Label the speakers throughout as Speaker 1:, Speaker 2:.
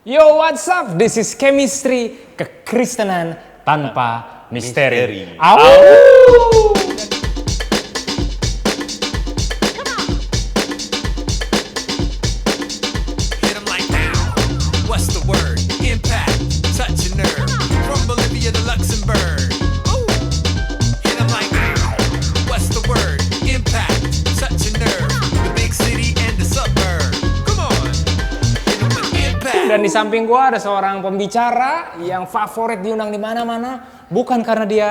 Speaker 1: Yo, what's up? This is Chemistry, kekristenan tanpa misteri. Au!
Speaker 2: Hit 'em like now. What's the word? Impact, touch a nerve. From Bolivia to Luxembourg. Ooh. Hit 'em like now. What's the word? Impact, touch a nerve. The big city and the suburb. Come on. Hit 'em with impact.
Speaker 1: Dan di samping gua ada seorang pembicara yang favorit diundang di mana-mana, bukan karena dia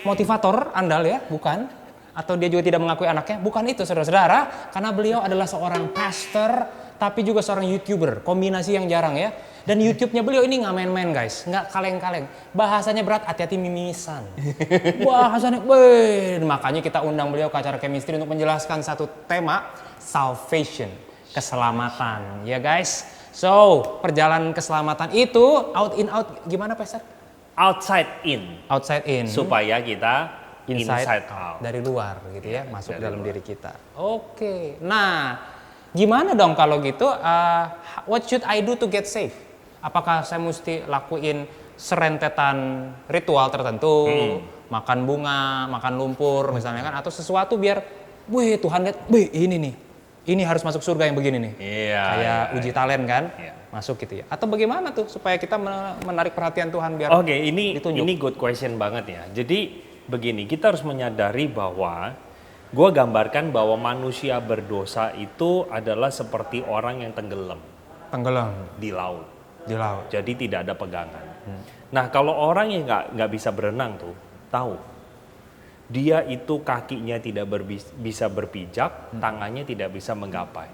Speaker 1: motivator andal ya, bukan. Atau dia juga tidak mengakui anaknya, bukan itu saudara-saudara, karena beliau adalah seorang pastor tapi juga seorang YouTuber, kombinasi yang jarang ya. Dan YouTube-nya beliau ini nggak main-main guys, nggak kaleng-kaleng. Bahasanya berat, hati-hati mimisan. Bahasanya, makanya kita undang beliau ke acara Chemistry untuk menjelaskan satu tema, salvation, keselamatan, ya guys. So, perjalanan keselamatan itu out in out gimana Pastor?
Speaker 3: Outside in,
Speaker 1: Outside in,
Speaker 3: supaya kita inside out.
Speaker 1: dari luar gitu ya, masuk ke dalam diri kita. Oke, nah gimana dong kalau gitu? What should I do to get saved? Apakah saya mesti lakuin serentetan ritual tertentu, makan bunga, makan lumpur misalnya kan, atau sesuatu biar, wih Tuhan lihat, wih ini nih, ini harus masuk surga yang begini nih.
Speaker 3: Iya.
Speaker 1: Kayak uji talent kan,
Speaker 3: Iya.
Speaker 1: masuk gitu ya. Atau bagaimana tuh supaya kita menarik perhatian Tuhan biar
Speaker 3: Oke, ini
Speaker 1: ditunjuk.
Speaker 3: good question banget ya. Jadi begini, kita harus menyadari bahwa gue gambarkan bahwa manusia berdosa itu adalah seperti orang yang tenggelam
Speaker 1: tenggelam
Speaker 3: di laut.
Speaker 1: di laut.
Speaker 3: Jadi tidak ada pegangan. Nah, kalau orang yang nggak bisa berenang tuh tahu, dia itu kakinya tidak bisa berpijak, tangannya tidak bisa menggapai.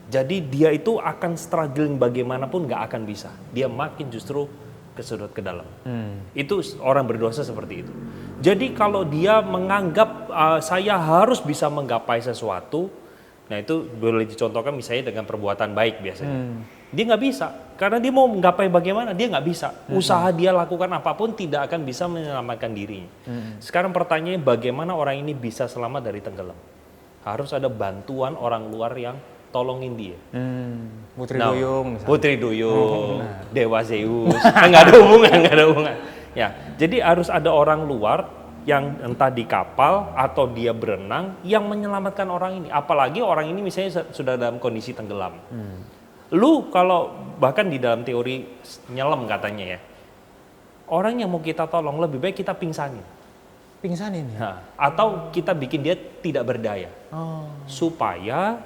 Speaker 3: Jadi dia itu akan struggling bagaimanapun nggak akan bisa. Dia makin justru kesedot ke dalam. Itu orang berdosa seperti itu. Jadi kalau dia menganggap saya harus bisa menggapai sesuatu, nah itu boleh dicontohkan misalnya dengan perbuatan baik biasanya. Dia nggak bisa, karena dia mau menggapai bagaimana, dia nggak bisa. Usaha dia lakukan apapun tidak akan bisa menyelamatkan dirinya. Sekarang pertanyaannya bagaimana orang ini bisa selamat dari tenggelam? Harus ada bantuan orang luar yang tolongin dia.
Speaker 1: Putri Duyung misalnya.
Speaker 3: Putri Duyung, Dewa Zeus, nggak ada hubungan. Ya, jadi harus ada orang luar yang entah di kapal atau dia berenang yang menyelamatkan orang ini. Apalagi orang ini misalnya sudah dalam kondisi tenggelam. Lu kalau bahkan di dalam teori nyelam katanya ya, orang yang mau kita tolong lebih baik kita pingsanin.
Speaker 1: Pingsan ini.
Speaker 3: Nah, atau kita bikin dia tidak berdaya. Supaya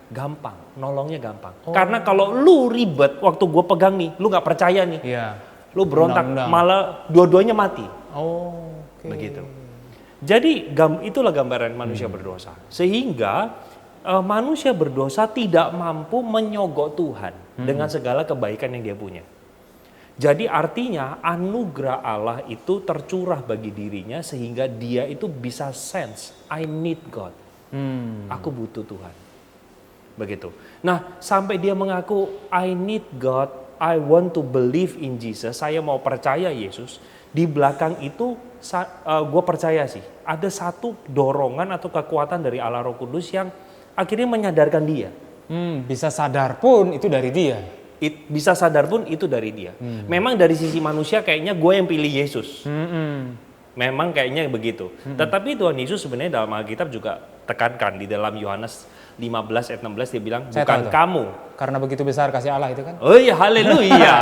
Speaker 3: gampang, nolongnya gampang. Karena kalau lu ribet waktu gue pegang nih, lu nggak percaya nih,
Speaker 1: Iya.
Speaker 3: lu berontak,
Speaker 1: Undang-undang.
Speaker 3: malah dua-duanya mati.
Speaker 1: Oke.
Speaker 3: Begitu. Jadi itulah gambaran manusia berdosa. Sehingga manusia berdosa tidak mampu menyogok Tuhan dengan segala kebaikan yang dia punya. Jadi artinya anugerah Allah itu tercurah bagi dirinya sehingga dia itu bisa sense, I need God. Aku butuh Tuhan. Begitu. Nah, sampai dia mengaku I need God, I want to believe in Jesus, saya mau percaya Yesus. Di belakang itu gue percaya sih ada satu dorongan atau kekuatan dari Allah Roh Kudus yang akhirnya menyadarkan dia.
Speaker 1: Bisa sadar pun itu dari dia.
Speaker 3: Bisa sadar pun itu dari dia. Memang dari sisi manusia kayaknya gue yang pilih Yesus. Memang kayaknya begitu. Tetapi Tuhan Yesus sebenarnya dalam Alkitab juga tekankan di dalam Yohanes 15 ayat 16 dia bilang
Speaker 1: Saya
Speaker 3: bukan
Speaker 1: tahu tuh.
Speaker 3: kamu.
Speaker 1: Karena begitu besar kasih Allah itu kan.
Speaker 3: Oh iya, haleluya.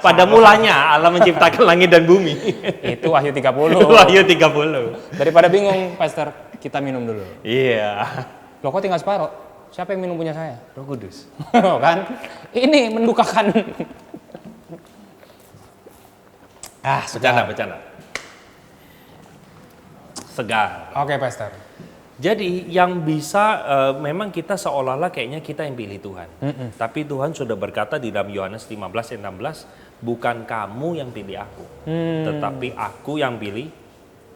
Speaker 3: Pada mulanya Allah menciptakan langit dan bumi.
Speaker 1: Itu Wahyu 30.
Speaker 3: Wahyu 30.
Speaker 1: Daripada bingung, Pastor, kita minum dulu.
Speaker 3: Iya.
Speaker 1: Loh kok tinggal separuh? Siapa yang minum punya saya?
Speaker 3: Roh Kudus.
Speaker 1: Kan? Ini mendukakan.
Speaker 3: Bercanda. Segar.
Speaker 1: Oke, Pastor.
Speaker 3: Jadi yang bisa memang kita seolah-olah kayaknya kita yang pilih Tuhan. Tapi Tuhan sudah berkata di dalam Yohanes 15 ayat 16, bukan kamu yang pilih aku, tetapi aku yang pilih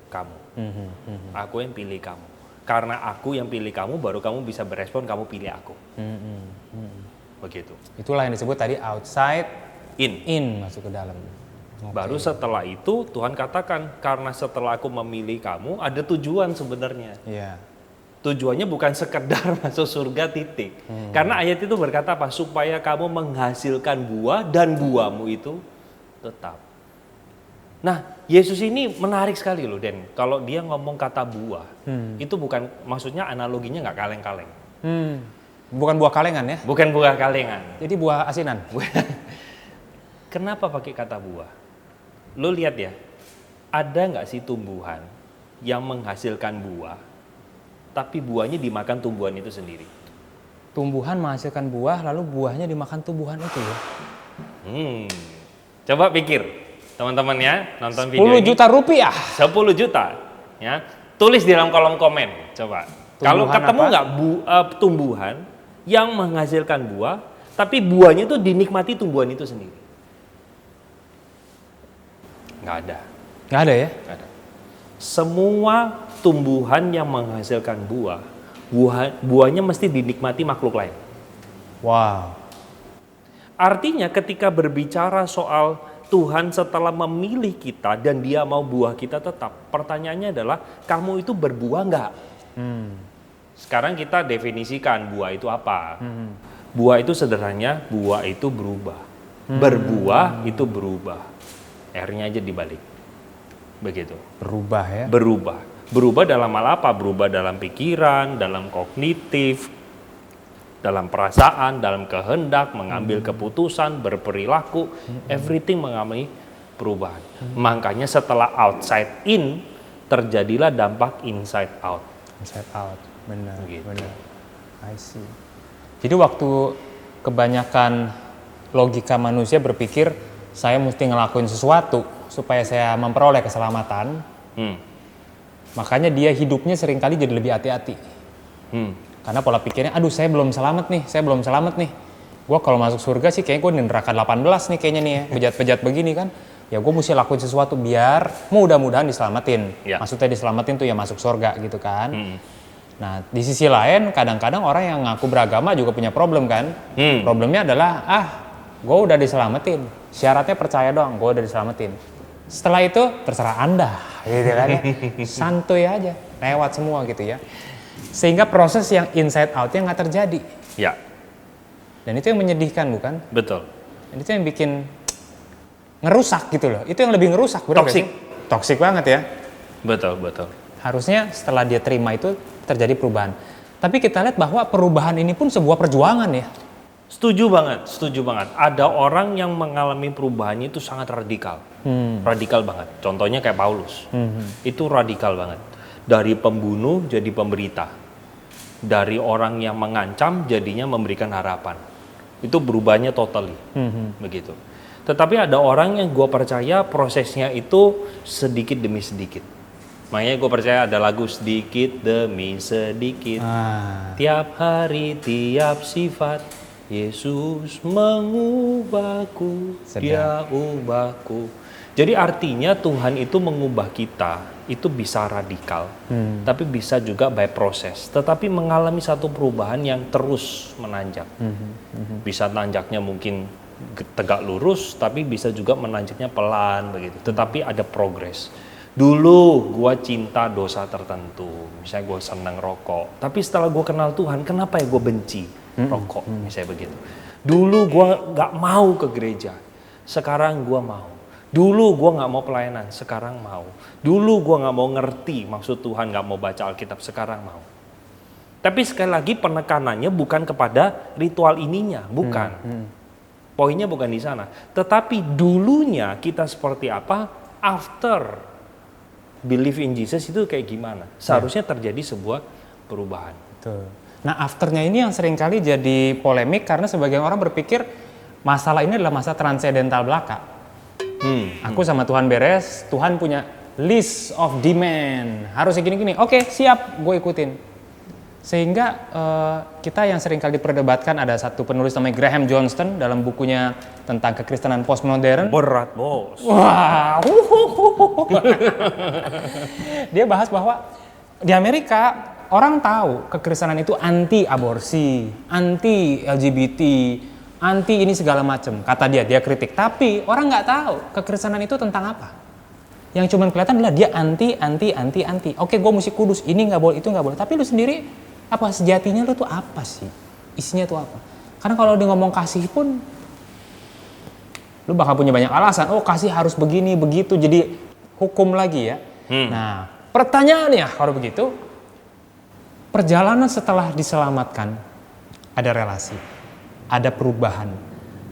Speaker 3: kamu. Aku yang pilih kamu. Karena aku yang pilih kamu, baru kamu bisa berespon kamu pilih aku. Begitu.
Speaker 1: Itulah yang disebut tadi outside
Speaker 3: In.
Speaker 1: masuk ke dalam.
Speaker 3: Baru setelah itu Tuhan katakan, karena setelah aku memilih kamu, ada tujuan sebenarnya.
Speaker 1: Iya.
Speaker 3: Tujuannya bukan sekedar masuk surga titik. Karena ayat itu berkata apa? Supaya kamu menghasilkan buah dan buahmu itu tetap. Nah, Yesus ini menarik sekali loh, Den. Kalau dia ngomong kata buah, itu bukan, maksudnya analoginya nggak kaleng-kaleng.
Speaker 1: Bukan buah kalengan ya?
Speaker 3: Bukan buah kalengan.
Speaker 1: Jadi buah asinan.
Speaker 3: Kenapa pakai kata buah? Lo lihat ya, ada nggak sih tumbuhan yang menghasilkan buah, tapi buahnya dimakan tumbuhan itu sendiri?
Speaker 1: Tumbuhan menghasilkan buah, lalu buahnya dimakan tumbuhan itu ya?
Speaker 3: Coba pikir, teman-teman ya, nonton
Speaker 1: 10
Speaker 3: video ini.
Speaker 1: juta rupiah.
Speaker 3: 10 juta, ya. Tulis di dalam kolom komen, coba. Kalau
Speaker 1: Tumbuhan
Speaker 3: ketemu
Speaker 1: apa?
Speaker 3: nggak tumbuhan yang menghasilkan buah, tapi buahnya itu dinikmati tumbuhan itu sendiri? Nggak ada.
Speaker 1: Nggak ada ya?
Speaker 3: Nggak ada. Semua tumbuhan yang menghasilkan buahnya mesti dinikmati makhluk lain.
Speaker 1: Wow.
Speaker 3: Artinya ketika berbicara soal Tuhan setelah memilih kita dan dia mau buah kita tetap, pertanyaannya adalah kamu itu berbuah nggak? Sekarang kita definisikan buah itu apa. Buah itu sederhananya, buah itu berubah. Berbuah itu berubah. R-nya aja dibalik. Begitu.
Speaker 1: Berubah ya?
Speaker 3: Berubah. Berubah dalam hal apa? Berubah dalam pikiran, dalam kognitif, dalam perasaan, dalam kehendak, mengambil keputusan, berperilaku, everything mengalami perubahan. Makanya setelah outside in, terjadilah dampak inside out.
Speaker 1: Inside out, benar,
Speaker 3: Gitu.
Speaker 1: benar. I see. Jadi waktu kebanyakan logika manusia berpikir saya mesti ngelakuin sesuatu supaya saya memperoleh keselamatan, makanya dia hidupnya seringkali jadi lebih hati-hati. Karena pola pikirnya, aduh saya belum selamat nih. Gue kalau masuk surga sih kayaknya gue di neraka 18 nih kayaknya nih ya, bejat-bejat begini kan. Ya gue mesti lakuin sesuatu biar mudah-mudahan diselamatin.
Speaker 3: Ya.
Speaker 1: Maksudnya diselamatin tuh ya masuk surga gitu kan. Nah di sisi lain kadang-kadang orang yang ngaku beragama juga punya problem kan. Problemnya adalah gue udah diselamatin. Syaratnya percaya doang, gue udah diselamatin. Setelah itu terserah Anda gitu kan ya. Santuy aja, lewat semua gitu ya. Sehingga proses yang inside out-nya nggak terjadi.
Speaker 3: Ya,
Speaker 1: Dan itu yang menyedihkan bukan?
Speaker 3: betul.
Speaker 1: Dan itu yang bikin ngerusak gitu loh. Itu yang lebih ngerusak. Bener
Speaker 3: Toxic.
Speaker 1: nggak sih? Toxic banget ya.
Speaker 3: Betul, betul.
Speaker 1: Harusnya setelah dia terima itu terjadi perubahan. Tapi kita lihat bahwa perubahan ini pun sebuah perjuangan ya.
Speaker 3: Setuju banget, setuju banget. Ada orang yang mengalami perubahannya itu sangat radikal. Radikal banget. Contohnya kayak Paulus. Itu radikal banget. Dari pembunuh jadi pemberita. Dari orang yang mengancam jadinya memberikan harapan. Itu berubahnya totally. Begitu. Tetapi ada orang yang gue percaya prosesnya itu sedikit demi sedikit. Makanya gue percaya ada lagu sedikit demi sedikit. Tiap hari, tiap sifat. Yesus mengubahku, dia ubahku. Jadi artinya Tuhan itu mengubah kita, itu bisa radikal. Tapi bisa juga by proses. Tetapi mengalami satu perubahan yang terus menanjak. Bisa nanjaknya mungkin tegak lurus, tapi bisa juga menanjaknya pelan begitu. Tetapi ada progres. Dulu gue cinta dosa tertentu, misalnya gue senang rokok. Tapi setelah gue kenal Tuhan, kenapa ya gue benci rokok, misalnya begitu. Dulu gue gak mau ke gereja, sekarang gue mau. Dulu gue gak mau pelayanan, sekarang mau. Dulu gue gak mau ngerti maksud Tuhan, gak mau baca Alkitab, sekarang mau. Tapi sekali lagi penekanannya bukan kepada ritual ininya, bukan. Poinnya bukan di sana. Tetapi dulunya kita seperti apa, after believe in Jesus itu kayak gimana? Seharusnya terjadi sebuah perubahan.
Speaker 1: Betul. Nah afternya ini yang seringkali jadi polemik karena sebagian orang berpikir masalah ini adalah masa transendental belaka. Aku sama Tuhan beres, Tuhan punya list of demand, harusnya gini-gini. Oke, siap, gue ikutin. Sehingga kita yang seringkali diperdebatkan, ada satu penulis namanya Graham Johnston dalam bukunya tentang kekristenan postmodern.
Speaker 3: Berat, bos.
Speaker 1: Wah, dia bahas bahwa di Amerika orang tahu kekristenan itu anti aborsi, anti LGBT, anti ini segala macam. Kata dia kritik. Tapi orang nggak tahu kekristenan itu tentang apa. Yang cuman kelihatan adalah dia anti. Oke, gue mesti kudus, ini nggak boleh, itu nggak boleh. Tapi lu sendiri, apa sejatinya lu tuh apa sih? Isinya tuh apa? Karena kalau dia ngomong kasih pun, lu bakal punya banyak alasan. Oh, kasih harus begini, begitu, jadi hukum lagi ya. Nah, pertanyaannya kalau begitu, perjalanan setelah diselamatkan, ada relasi, ada perubahan.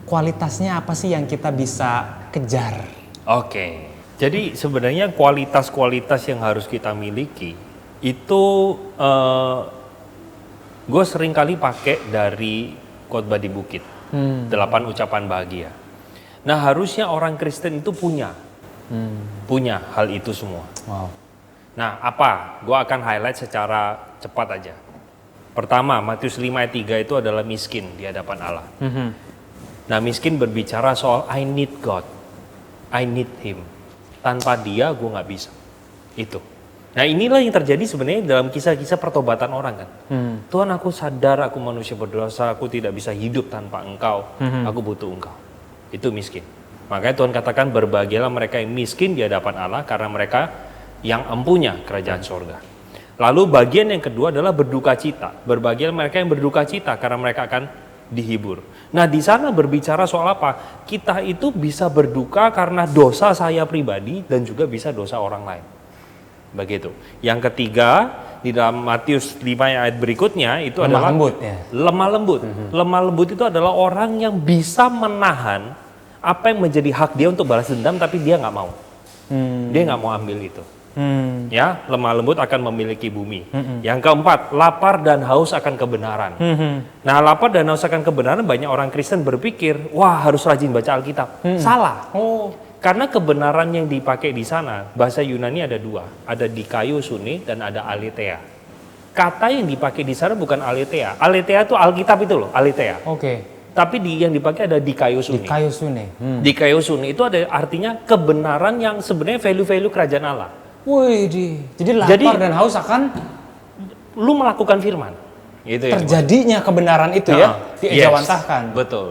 Speaker 1: Kualitasnya apa sih yang kita bisa kejar?
Speaker 3: Oke. Jadi sebenarnya kualitas-kualitas yang harus kita miliki itu gue sering kali pakai dari khotbah di bukit, 8 ucapan bahagia. Nah harusnya orang Kristen itu punya hal itu semua.
Speaker 1: Wow.
Speaker 3: Nah apa? Gue akan highlight secara cepat aja. Pertama, Matius 5 ayat 3 itu adalah miskin di hadapan Allah. Nah miskin berbicara soal I need God, I need Him. Tanpa dia gue gak bisa. Itu. Nah inilah yang terjadi sebenarnya dalam kisah-kisah pertobatan orang kan. Tuhan aku sadar aku manusia berdosa, aku tidak bisa hidup tanpa engkau. Aku butuh engkau. Itu miskin. Makanya Tuhan katakan berbahagialah mereka yang miskin di hadapan Allah karena mereka yang empunya kerajaan sorga. Lalu bagian yang kedua adalah berduka cita. Berbahagialah mereka yang berduka cita karena mereka akan dihibur. Nah di sana berbicara soal apa? Kita itu bisa berduka karena dosa saya pribadi dan juga bisa dosa orang lain. Begitu. Yang ketiga di dalam Matius 5 ayat berikutnya itu adalah
Speaker 1: lembut, ya?
Speaker 3: Lemah lembut. Lemah lembut itu adalah orang yang bisa menahan apa yang menjadi hak dia untuk balas dendam tapi dia nggak mau. Dia nggak mau ambil itu. Ya, lemah lembut akan memiliki bumi. Yang keempat, lapar dan haus akan kebenaran. Nah, lapar dan haus akan kebenaran banyak orang Kristen berpikir, wah harus rajin baca Alkitab. Salah. Karena kebenaran yang dipakai di sana bahasa Yunani ada dua, ada dikaiosune dan ada aletheia. Kata yang dipakai di sana bukan aletheia. Aletheia itu Alkitab itu loh, aletheia.
Speaker 1: Oke.
Speaker 3: Tapi yang dipakai ada dikaiosune. Dikaiosune itu ada artinya kebenaran yang sebenarnya value-value kerajaan Allah.
Speaker 1: Wih, jadi lapar dan haus akan
Speaker 3: lu melakukan firman. Gitu ya.
Speaker 1: Terjadinya kebenaran itu ya, diejawantahkan.
Speaker 3: Yes, betul.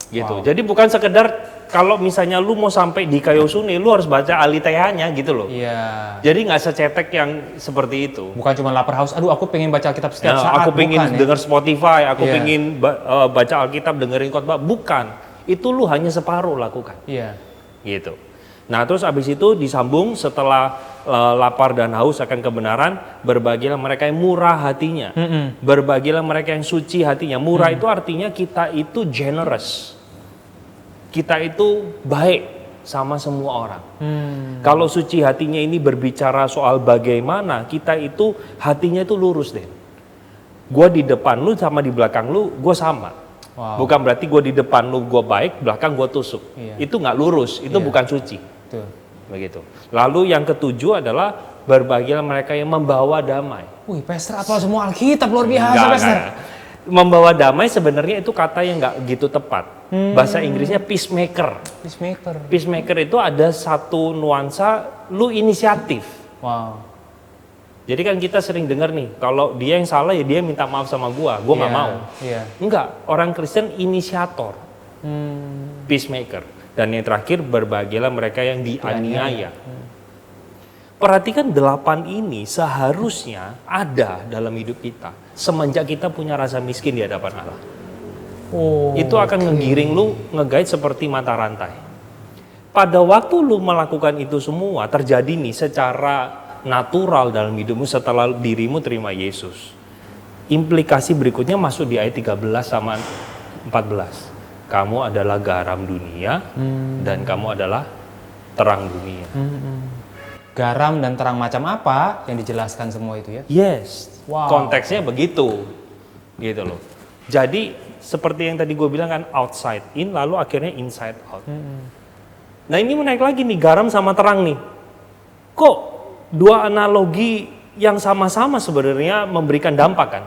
Speaker 3: Gitu.
Speaker 1: Wow.
Speaker 3: Jadi bukan sekedar kalau misalnya lu mau sampai di Kaiosune, lu harus baca Aliteanya gitu loh.
Speaker 1: Iya.
Speaker 3: Jadi nggak secetek yang seperti itu.
Speaker 1: Bukan cuma lapar haus, aduh aku pengen baca Alkitab setiap saat.
Speaker 3: Aku pengen denger Spotify, aku
Speaker 1: Iya.
Speaker 3: pengen baca Alkitab, dengerin khotbah. Bukan. Itu lu hanya separuh lakukan.
Speaker 1: Iya.
Speaker 3: Gitu. Nah terus abis itu disambung setelah lapar dan haus akan kebenaran, berbahagialah mereka yang murah hatinya, berbahagialah mereka yang suci hatinya. Murah itu artinya kita itu generous, kita itu baik sama semua orang. Kalau suci hatinya ini berbicara soal bagaimana kita itu hatinya itu lurus deh. Gue di depan lu sama di belakang lu gue sama.
Speaker 1: Wow.
Speaker 3: Bukan berarti gue di depan lu gue baik, belakang gue tusuk.
Speaker 1: Iya.
Speaker 3: Itu nggak lurus, itu bukan suci.
Speaker 1: Betul.
Speaker 3: Begitu. Lalu yang ketujuh adalah berbahagialah mereka yang membawa damai.
Speaker 1: Wih, Pastor apal semua Alkitab luar biasa,
Speaker 3: Enggak,
Speaker 1: Pastor.
Speaker 3: enggak. Membawa damai sebenarnya itu kata yang nggak gitu tepat. Bahasa Inggrisnya peacemaker.
Speaker 1: Peacemaker.
Speaker 3: Peacemaker itu ada satu nuansa lu inisiatif.
Speaker 1: Wow.
Speaker 3: Jadi kan kita sering dengar nih, kalau dia yang salah ya dia minta maaf sama gua nggak mau.
Speaker 1: Iya.
Speaker 3: Enggak, orang Kristen inisiator. Peacemaker. Dan yang terakhir berbahagialah mereka yang dianiaya. Perhatikan 8 ini seharusnya ada dalam hidup kita semenjak kita punya rasa miskin di hadapan Allah. Itu akan ngegiring lu ngegait seperti mata rantai. Pada waktu lu melakukan itu semua terjadi nih secara natural dalam hidupmu setelah dirimu terima Yesus. Implikasi berikutnya masuk di ayat 13 sama 14. Kamu adalah garam dunia dan kamu adalah terang dunia.
Speaker 1: Garam dan terang macam apa yang dijelaskan semua itu ya?
Speaker 3: Yes,
Speaker 1: Wow.
Speaker 3: konteksnya begitu, gitu loh. Jadi seperti yang tadi gue bilang kan outside in, lalu akhirnya inside out. Nah ini menaik lagi nih garam sama terang nih. Kok dua analogi yang sama-sama sebenarnya memberikan dampak kan?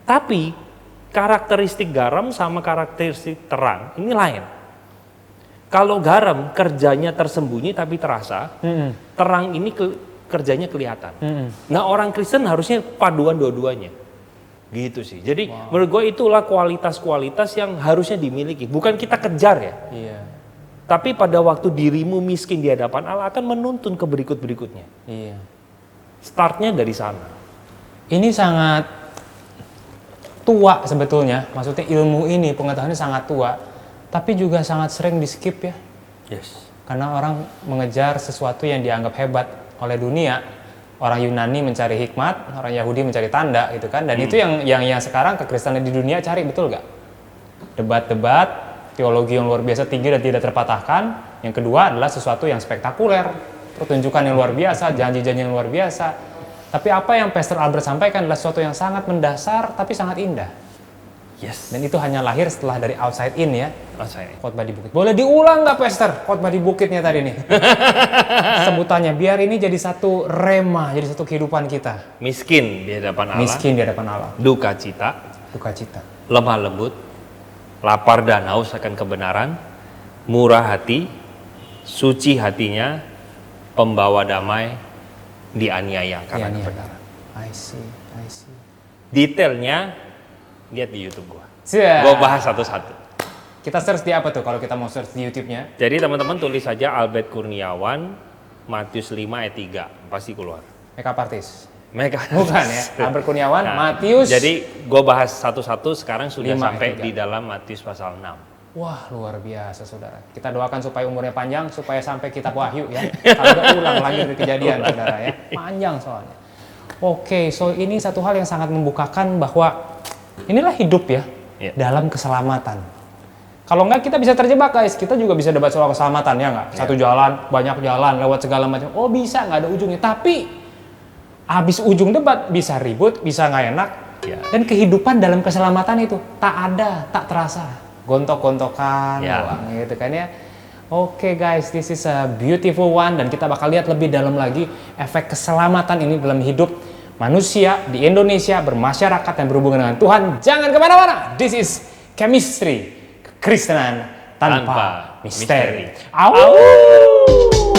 Speaker 3: Tapi karakteristik garam sama karakteristik terang ini lain. Kalau garam kerjanya tersembunyi tapi terasa, terang ini kerjanya kelihatan. Nah orang Kristen harusnya paduan dua-duanya. Gitu sih. Jadi menurut gue itulah kualitas-kualitas yang harusnya dimiliki. Bukan kita kejar ya.
Speaker 1: Iya.
Speaker 3: Tapi pada waktu dirimu miskin di hadapan Allah akan menuntun ke berikut-berikutnya.
Speaker 1: Iya.
Speaker 3: Startnya dari sana.
Speaker 1: Ini sangat tua sebetulnya, maksudnya ilmu ini, pengetahuannya sangat tua, tapi juga sangat sering di skip ya.
Speaker 3: Yes.
Speaker 1: Karena orang mengejar sesuatu yang dianggap hebat oleh dunia. Orang Yunani mencari hikmat, orang Yahudi mencari tanda gitu kan. Dan itu yang sekarang kekristenan di dunia cari, betul gak? Debat-debat, teologi yang luar biasa tinggi dan tidak terpatahkan. Yang kedua adalah sesuatu yang spektakuler, pertunjukan yang luar biasa, janji-janji yang luar biasa. Tapi apa yang Pastor Albert sampaikan adalah sesuatu yang sangat mendasar tapi sangat indah.
Speaker 3: Yes.
Speaker 1: Dan itu hanya lahir setelah dari outside in ya.
Speaker 3: Saya.
Speaker 1: Khotbah di bukit. Boleh diulang nggak Pastor? Khotbah di bukitnya tadi nih. Sebutannya biar ini jadi satu rema, jadi satu kehidupan kita.
Speaker 3: Miskin di hadapan Allah.
Speaker 1: Miskin di hadapan Allah.
Speaker 3: Duka cita.
Speaker 1: Duka cita.
Speaker 3: Lemah lembut. Lapar dan haus akan kebenaran. Murah hati. Suci hatinya. Pembawa damai. Dianiaya karena
Speaker 1: Iya,
Speaker 3: kebenaran.
Speaker 1: I see.
Speaker 3: Detailnya lihat di YouTube gua.
Speaker 1: Siap.
Speaker 3: Gua bahas satu-satu.
Speaker 1: Kita search di apa tuh kalau kita mau search di YouTube-nya?
Speaker 3: Jadi teman-teman tulis saja Albert Kurniawan Matius 5 ayat 3 pasti keluar.
Speaker 1: Makeup artist.
Speaker 3: Mereka
Speaker 1: Bukan ya. Albert Kurniawan,
Speaker 3: Nah,
Speaker 1: Matius.
Speaker 3: Jadi gue bahas satu-satu sekarang sudah
Speaker 1: 5
Speaker 3: sampai
Speaker 1: ayat 3.
Speaker 3: di dalam Matius pasal 6.
Speaker 1: Wah, luar biasa saudara. Kita doakan supaya umurnya panjang, supaya sampai kitab Wahyu ya. Kalau udah ulang lagi dari kejadian saudara ya. Panjang soalnya. Oke, so ini satu hal yang sangat membukakan bahwa inilah hidup ya,
Speaker 3: Iya.
Speaker 1: dalam keselamatan. Kalau enggak kita bisa terjebak guys, kita juga bisa debat soal keselamatan ya enggak? Satu jalan, banyak jalan, lewat segala macam. Oh bisa, nggak ada ujungnya. Tapi habis ujung debat bisa ribut, bisa nggak enak.
Speaker 3: Ya.
Speaker 1: Dan kehidupan dalam keselamatan itu tak ada, tak terasa. Gontok-gontokan,
Speaker 3: Ya.
Speaker 1: doang, gitu kan ya. Oke guys, this is a beautiful one dan kita bakal lihat lebih dalam lagi efek keselamatan ini dalam hidup manusia di Indonesia, bermasyarakat dan berhubungan dengan Tuhan. Jangan kemana-mana. This is Chemistry, kekristenan tanpa
Speaker 3: Tanpa
Speaker 1: misteri.
Speaker 3: misteri.
Speaker 1: Au!